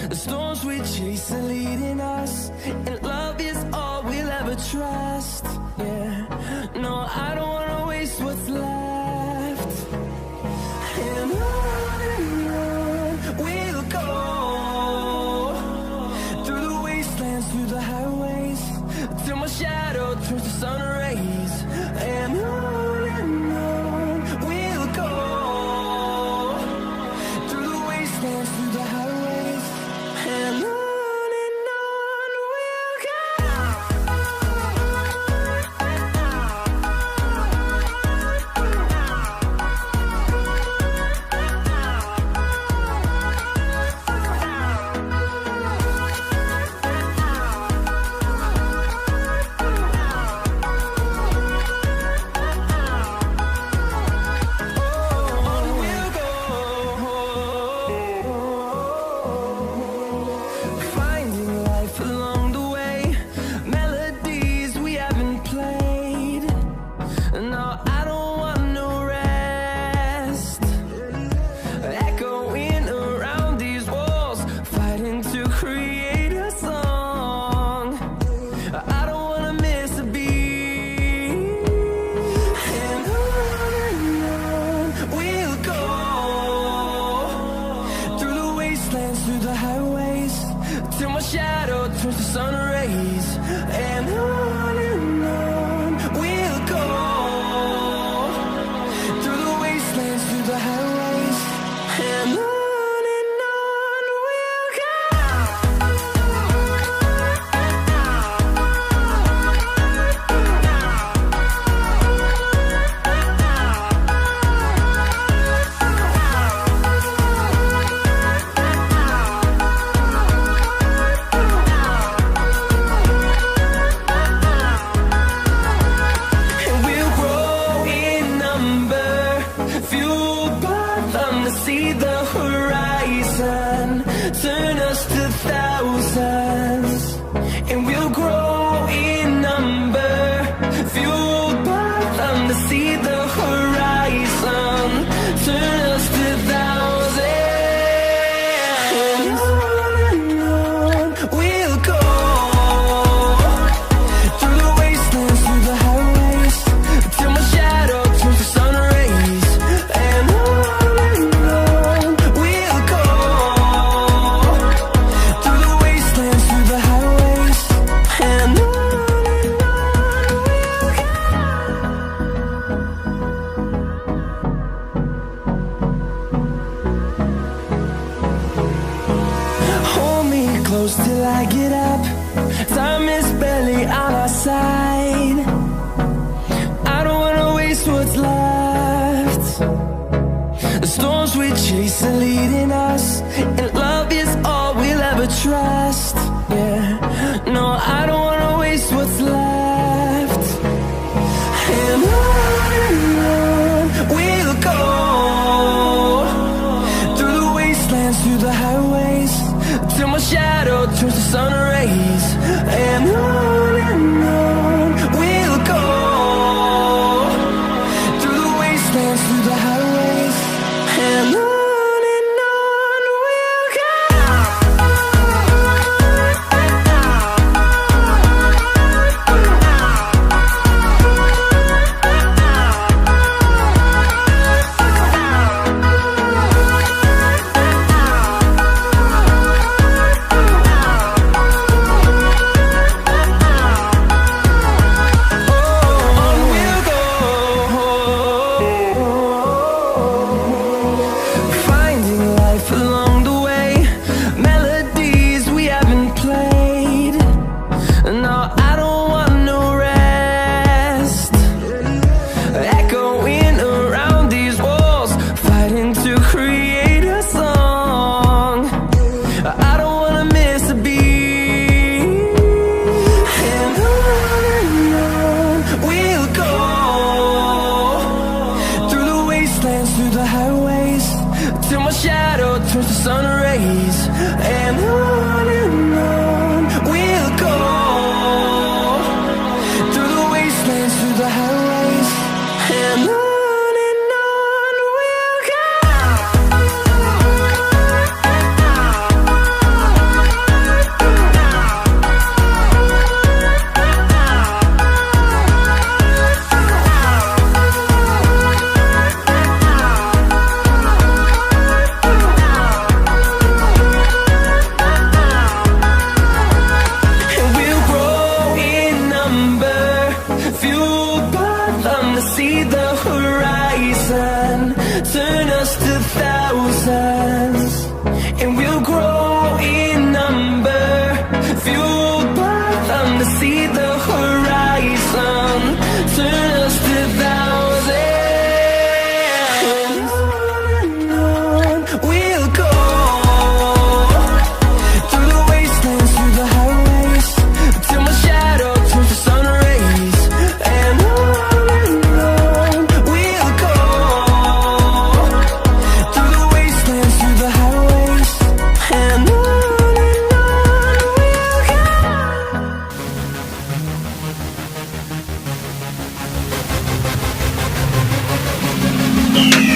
The storms we chase are leading us, and love is all we'll ever trust. Yeah, no, I don't wanna waste what's left. And on we'll go, through the wastelands, through the highways, till my shadow turns to sun rays. And on we'll go, through the wastelands, through the highways, and on we'll go. Through the highways, till my shadow turns to sun rays. And on we'll go, through the wastelands, through the highways, and on we'll go. See the horizon, turn us to thousands, and we'll grow in number, fueled by them to see the horizon, turn us to thousands. And on we'll go, through the wastelands, through the highways, till my shadow turns to sun rays. And on close till I get up. Time is barely on our side. I don't wanna waste what's left. The storms we chase are leading us, and love is all we'll ever trust. Yeah, no, I don't wanna waste what's left. And on we'll go, through the wastelands, through the highways, till my shadow turns to sun rays. And on we'll go, through the wastelands, through the highways, and on we'll go. Bye.